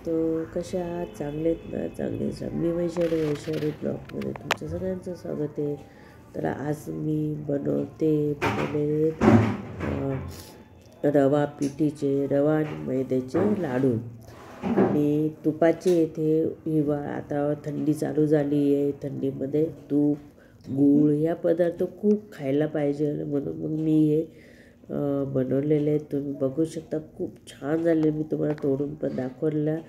तर कशा आहात? चांगलेत ना? चांगलेच. मी वैशाली ब्लॉगमध्ये तुमचं सगळ्यांचं स्वागत आहे. तर आज मी बनवलेले रवा पिठीचे रवा आणि मैद्याचे लाडू आणि तुपाचे. येथे हिवाळा आता थंडी चालू झाली आहे. थंडीमध्ये तूप गूळ या पदार्थ खूप खायला पाहिजे म्हणून मग मी हे बनवलेले आहेत. तुम्ही बघू शकता खूप छान झाले. मी तुम्हाला तोडून पण दाखवलं.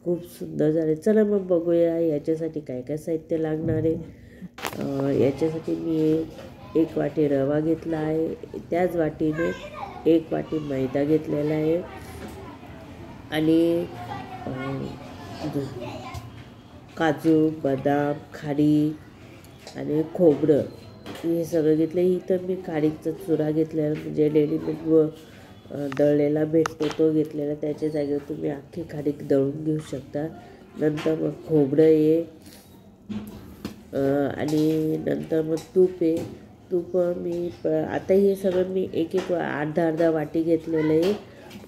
खूप सुंदर झाले. चला मग बघूया याच्यासाठी काय काय साहित्य लागणार आहे. याच्यासाठी मी 1 वाटी रवा घेतला आहे. त्याच वाटीने 1 वाटी मैदा घेतलेला आहे आणि काजू बदाम खारीक आणि खोबरं हे सगळं घेतलं. इथं मी खारीकचा चुरा घेतलेला म्हणजे रेडीमेड दळलेला भेटतो तो घेतलेला. त्याच्या जागेवर तुम्ही अख्खी खारीक दळून घेऊ शकता. नंतर मग खोबरं आहे आणि नंतर मग तूप आहे. तूप मी आता हे सगळं मी एक अर्धा वाटी घेतलेलं आहे.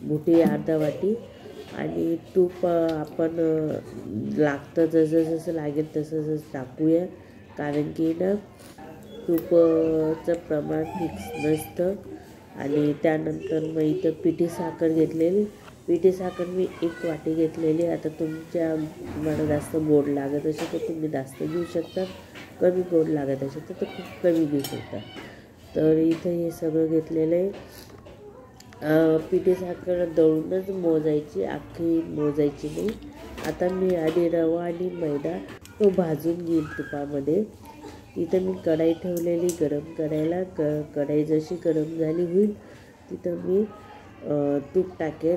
मोठी अर्धा वाटी. आणि तूप आपण लागतं जसं लागेल तसं टाकूया, कारण की ना तूपचं प्रमाण फिक्स नसतं. आणि त्यानंतर मग इथं पिठी साखर घेतलेली. पिठी साखर मी 1 वाटी घेतलेली. आता तुम्हाला जास्त गोड लागत असेल तर तुम्ही जास्त घेऊ शकता, कमी गोड लागत असेल तर खूप कमी घेऊ शकता. तर इथं हे सगळं घेतलेलं आहे. पिठी साखर दळूनच मोजायची, अख्खी मोजायची नाही. आता मी आधी रवा आणि मैदा तो भाजून घेईन तुपामध्ये. इथं मी कढाई ठेवलेली गरम करायला. कढाई जशी गरम झाली होईल तिथं मी तूप टाकेल.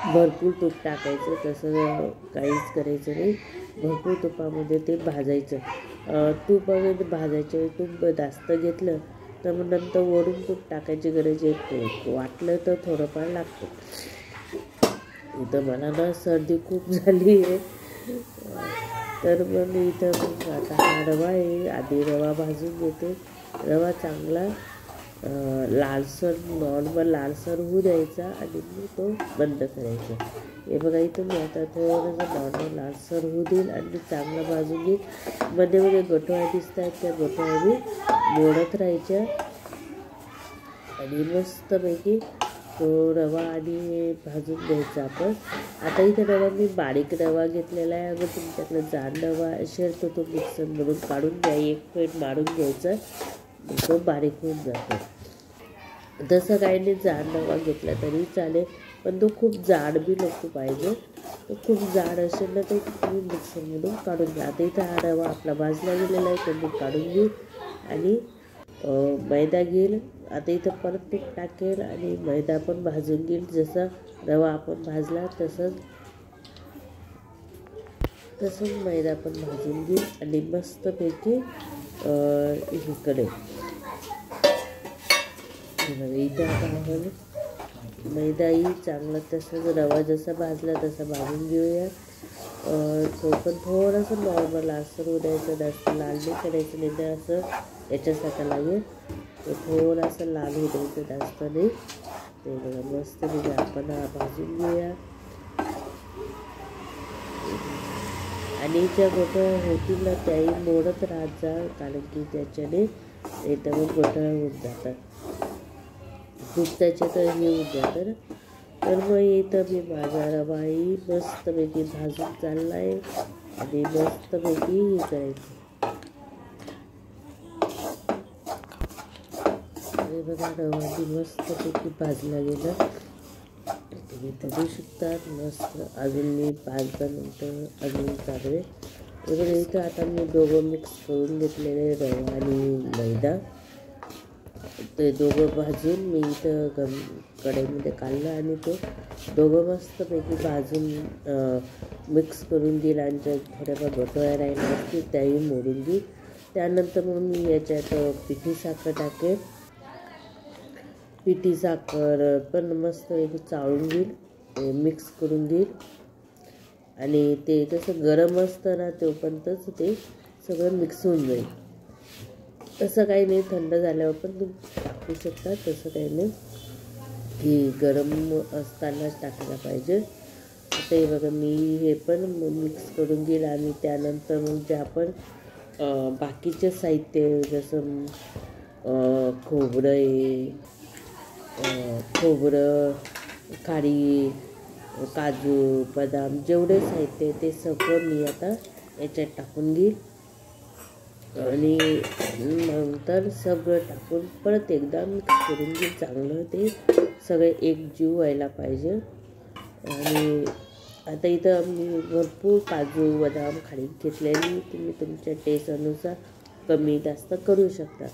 भरपूर तूप टाकायचं, तसं काहीच करायचं नाही. भरपूर तुपामध्ये ते भाजायचं. तुपामध्ये भाजायच्या वेळी तूप जास्त घेतलं तर मग नंतर वरून तूप टाकायची गरज येते. वाटलं तर थोडंफार लागतं. इथं मला ना सर्दी खूप झाली आहे. तर मग मी इथं आता हा रवा आहे. आधी रवा भाजून घेते. रवा चांगला नॉर्मल लालसर होऊ द्यायचा आणि मग तो बंद करायचा. हे बघा इथं मी आता थोडंसं नॉर्मल लालसर होऊ देईल आणि चांगला भाजून घेईल. मध्ये गोठवळ्या दिसत आहेत, त्या गोठवळ्या मी मोडत राहायच्या आणि मस्तपैकी तो रवा आणि भाजून घ्यायचा आपण. आता इथे रवा मी बारीक रवा घेतलेला आहे. अगर तुमच्याकडे जाड रवा असेल तर तो मिक्सरमधून काढून घ्या. 1 फेट मारून घ्यायचा, तो बारीक होऊन जातो. तसं काही नाही, जाड रवा घेतला तरी चालेल, पण तो खूप जाड बी नको पाहिजे. तो खूप जाड असेल ना तर तुम्ही मिक्सरमधून काढून घ्या. आता इथं हा रवा आपला भाजला गेलेला आहे, तो मी काढून घेईल आणि मैदा घेईल. आता इथं परत तूप टाकेल आणि मैदा पण भाजून घेईल. जसं रवा आपण भाजला तसंच मैदा पण भाजून घेईल आणि मस्तपैकी इकडे इथं आपण मैदाही चांगला तसंच रवा जसा भाजला तसा भाजून घेऊया. तो पण थोडंसं नॉर्मल असं होऊ द्यायचं, जास्त लाल नाही करायचं, नाही तर असं याच्यासाठी लागेल. तो थोडासा लाल होऊ द्यायचं, जास्त नाही. ते बघा मस्त म्हणजे आपण भाजून घेऊया. आणि ज्या गोठ्या होतील ना त्याही मोडत राहत जा, कारण की त्याच्याने एकदम गोठ्या होऊन जातात. खूप त्याच्यात हे होऊन जातं. तर मग इथं मी माझा रवाही मस्तपैकी भाजून चालला आहे आणि मस्तपैकी हे करायचं. हे बघा रवाही मस्तपैकी भाजला गेला. तुम्ही बघू शकता. मस्त अजून मी 5-10 मिनटं अजून चालू आहे. बघा इथं आता मी दोघं मिक्स करून घेतलेले रवा आणि मैदा. ते दोघं भाजून मी इथं कढईमध्ये काढलं आणि ते दोघं मस्तपैकी भाजून मिक्स करून घेईल. आणि ज्या थोड्याफार गोठवळ्या राहिल्या असतील त्याही मोडून घेईल. त्यानंतर मग मी याच्यात पिठी साखर टाकेल. पिठी साखर पण मस्तपैकी चाळून घेईल, मिक्स करून घेईल. आणि ते कसं गरम असतं ना तोपर्यंतच ते सगळं मिक्स होऊन जाईल. तसं काही नाही, थंड झाल्यावर पण तुम्ही टाकू शकता, तसं काही नाही. ही गरम असतानाच टाकायला पाहिजे. आता हे बघा मी हे पण मिक्स करून घेईल आणि त्यानंतर मग जे आपण बाकीचे साहित्य जसं खोबरं आहे, खोबरं, काळी, काजू, बदाम जेवढे साहित्य आहे ते सगळं मी आता याच्यात टाकून घेईल आणि नंतर सगळं टाकून परत एकदा मिक्स करून घेईल. चांगलं ते सगळे एकजीव व्हायला पाहिजे. आणि आता इथं मी भरपूर काजू बदाम खाली घेतलेली, तुम्ही तुमच्या टेस्ट अनुसार कमी जास्त करू शकता.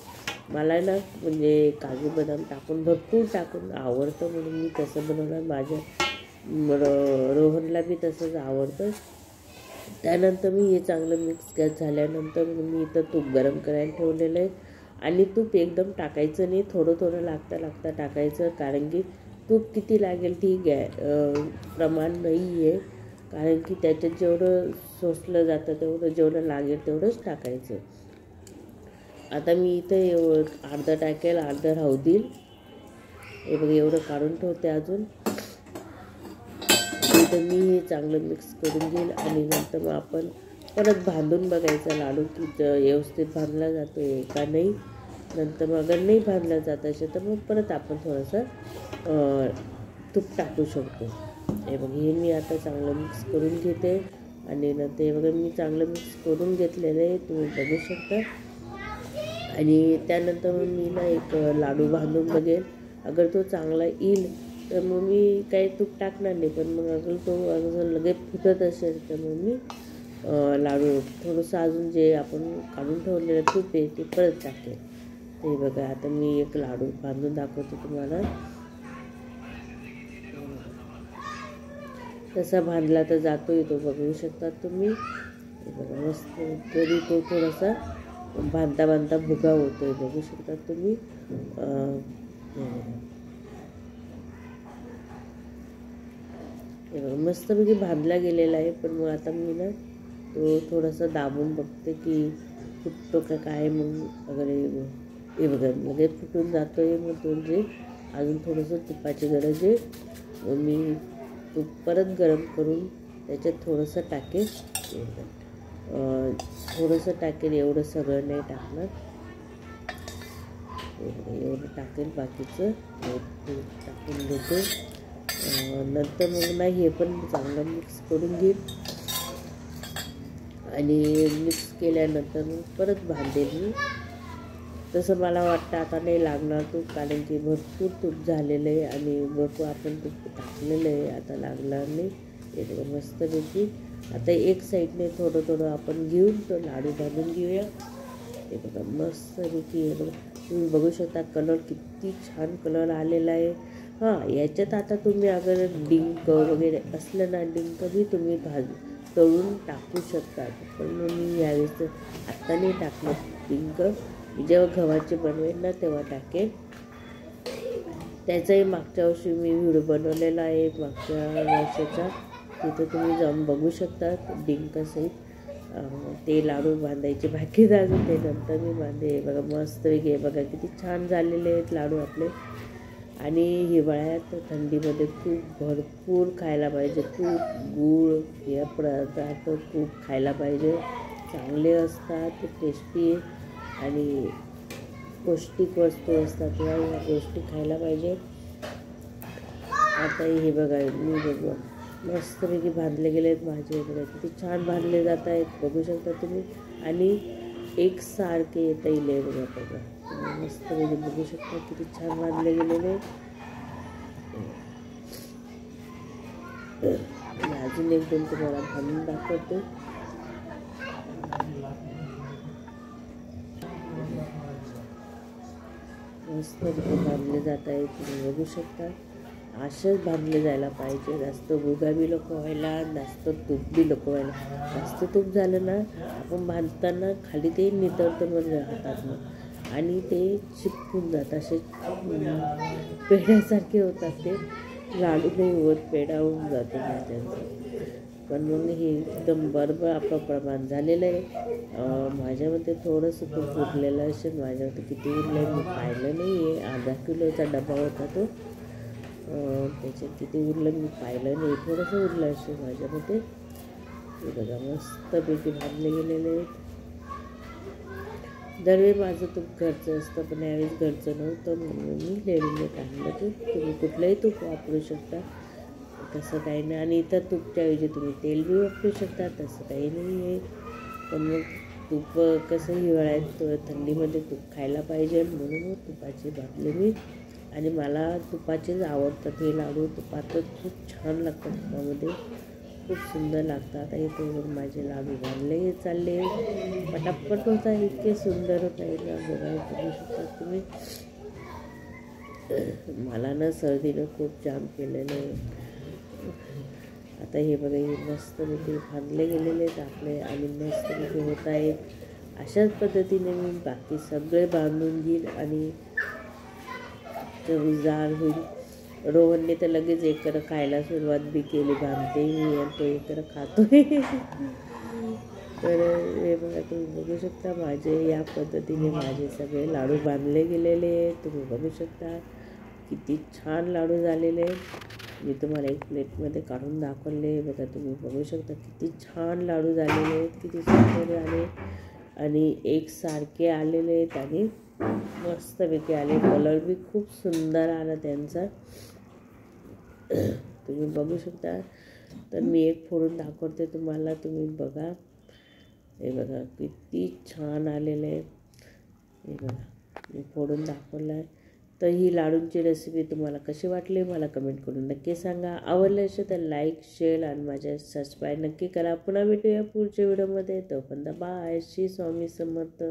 मला ना म्हणजे काजू बदाम भरपूर टाकून आवडतं म्हणून मी तसं बनवलं. माझ्या रोहनला बी तसंच आवडतं. त्यानंतर मी हे चांगलं मिक्स झाल्यानंतर मी इथं तूप गरम करायला ठेवलेलं आहे. आणि तूप एकदम टाकायचं नाही, थोडं थोडं लागता टाकायचं, कारण की तूप किती लागेल ती प्रमाण नाही आहे, कारण की त्याच्यात जेवढं शोषलं जातं तेवढं जेवढं लागेल तेवढंच टाकायचं. आता मी इथं अर्धा टाकेल, अर्धा राहू देईल. हे बघा एवढं काढून ठेवते अजून. इथं मी हे चांगलं मिक्स करून घेईल आणि नंतर मग आपण परत बांधून बघायचा लाडू की व्यवस्थित बांधला जातो आहे का नाही. नंतर मग अगर नाही बांधला जात असेल तर मग परत आपण थोडंसं तूप टाकू शकतो. हे बघ हे मी आता चांगलं मिक्स करून घेते आणि नंतर हे बघा मी चांगलं मिक्स करून घेतलेलं आहे, तुम्ही बघू शकता. आणि त्यानंतर मग मी ना एक लाडू बांधून बघेल. अगर तो चांगला येईल तर मग मी काही तूप टाकणार नाही, पण मग अगर लगेच फुटत असेल तर मग मी लाडू थोडंसं अजून जे आपण काढून ठेवलेलं तूप आहे ते परत टाकेल. ते बघा आता मी एक लाडू बांधून दाखवते तुम्हाला. तसा बांधला तर जातोय तो, बघू शकता तुम्ही. बघा मस्त तरी तो थोडासा बांधता भुगा होतोय, बघू शकता तुम्ही. हे बघा मस्तपैकी बांधला गेलेला आहे. पण मग आता मी ना तो थोडासा दाबून बघते की फुटतो का काय. मग अगर हे बघा लगेच फुटून जातो आहे. मग तो जे अजून थोडंसं तुपाची गरज आहे, मी तूप परत गरम करून त्याच्यात थोडंसं टाकेल. थोडंसं टाकेल, एवढं सगळं नाही टाकणार. एवढं टाकेल, बाकीचं टाकून घेते. नंतर मग ना हे पण चांगलं मिक्स करून घेईल आणि मिक्स केल्यानंतर मग परत बांधेल मी. तसं मला वाटतं आता नाही लागणार तूप, कारण की भरपूर तूप झालेलं आहे आणि भरपूर आपण तूप टाकलेलं आहे, आता लागणार नाही. हे मस्तपैकी आता एक साईडने थोडं आपण घेऊन तो लाडू बांधून घेऊया. हे बघा मस्तपैकी हे बघा तुम्ही बघू शकता कलर किती छान कलर आलेला आहे. हां याच्यात आता तुम्ही अगर डिंक वगैरे असलं ना, डिंक बी तुम्ही तळून टाकू शकता. पण मी यावेळेस आत्ता नाही टाकलं डिंक, जेव्हा गव्हाचे बनवेल ना तेव्हा टाकेल. त्याचाही मागच्या वर्षी मी व्हिडिओ बनवलेला आहे, मागच्या वर्षाचा, तिथं तुम्ही जाऊन बघू शकता डिंकसहित. ते लाडू बांधायचे बाकी अजून, ते नंतर मी बांधे. बघा मस्त हे बघा किती छान झालेले आहेत लाडू आपले. आणि हिवाळ्यात थंडीमध्ये खूप भरपूर खायला पाहिजे. तूप गूळ हे पदार्थ खूप खायला पाहिजे, चांगले असतात, टेस्टी आणि पौष्टिक वस्तू असतात, या गोष्टी खायला पाहिजे. आता हे बघा मी बघा मस्तपैकी बांधले गेले आहेत माझे. बघा किती छान बांधले जात आहेत, बघू शकता तुम्ही. आणि एकसारखे येता येईल बघा मस्तपैकी बघू शकता किती छान बांधले गेलेले. अजून एक दोन तुम्हाला बांधून दाखवते. मस्त बांधले जात आहे, तुम्ही बघू शकता. असेच बांधले जायला पाहिजे. जास्त भुगा बी नको व्हायला, जास्त तूप बी नको व्हायला. जास्त तूप झालं ना आपण बांधताना खाली ते नितळतं पण हातात मग, आणि ते चिपकून जातात, असे पेढ्यासारखे होतात. ते लाडू नाही होत, पेढा होऊन जातो माझ्यांचं. पण मग हे एकदम बरोबर आपलं प्रमाण झालेलं आहे. माझ्यामध्ये थोडंसं तूप उरलेलं असेल, माझ्यामध्ये किती उरलं आहे मी पाहिलं नाही आहे. अर्धा किलोचा डबा होता तो. त्याच्यात किती उरलं मी पाहिलं नाही, थोडंसं उरलं असेल माझ्यामध्ये. हे बघा मस्तपैकी भाजले गेलेले आहेत. दरवेळी माझं तूप घरचं असतं, पण यावेळेस घरचं नव्हतं म्हणून मी रेडीमेड आणलं तूप. तुम्ही कुठलंही तूप वापरू शकता, तसं काही नाही. आणि इतर तुपच्याऐवजी तुम्ही तेल बी वापरू शकता, तसं काही नाही आहे. पण मग तूप कसं हिवाळ्यात थंडीमध्ये तूप खायला पाहिजे म्हणून मग तुपाचे भाजले मी. आणि मला तुपाचेच आवडतात हे लाडू. तुपातच खूप छान लागतात, तुपामध्ये खूप सुंदर लागतात. आता इथे माझे लाडू भाजले चालले, पटापट होत आहे, इतके सुंदर होत आहे ना, बघायला बघू शकता तुम्ही. मला ना सर्दीनं खूप जाम केलेलं आहे. आता हे बघा, हे मस्तपैकी भाजले गेलेले आहेत आपले आणि मस्तपैकी होत आहेत. अशाच पद्धतीने मी बाकी सगळे बांधून घेईन आणि चवीदार होईल. रोहनने तर लगेच एकत्र खायला सुरुवात बी केली, बांधते मी आणि तो एकत्र खातोय. तर हे बघा, तुम्ही बघू शकता माझे या पद्धतीने माझे सगळे लाडू बांधले गेलेले आहेत. तुम्ही बघू शकता किती छान लाडू झालेले आहेत. मी तुम्हाला एक प्लेटमध्ये काढून दाखवले. बघा, तुम्ही बघू शकता किती छान लाडू झालेले आहेत, किती सुंदर झाले आणि एकसारखे आलेले आहेत आणि मस्तपैकी आले. कलर बी खूप सुंदर आला त्यांचा, तुम्ही बघू शकता. तर मी एक फोडून दाखवते तुम्हाला, तुम्ही बघा. हे बघा किती छान आलेलं आहे. हे बघा, मी फोडून दाखवलं आहे. तर ही लाडूंची रेसिपी तुम्हाला कशी वाटली मला कमेंट करून नक्की सांगा. आवडलं असेल तर लाईक, शेअर आणि माझ्या सबस्क्राईब नक्की करा. पुन्हा भेटूया पुढच्या व्हिडिओमध्ये. तोपर्यंत बाय. श्री स्वामी समर्थ.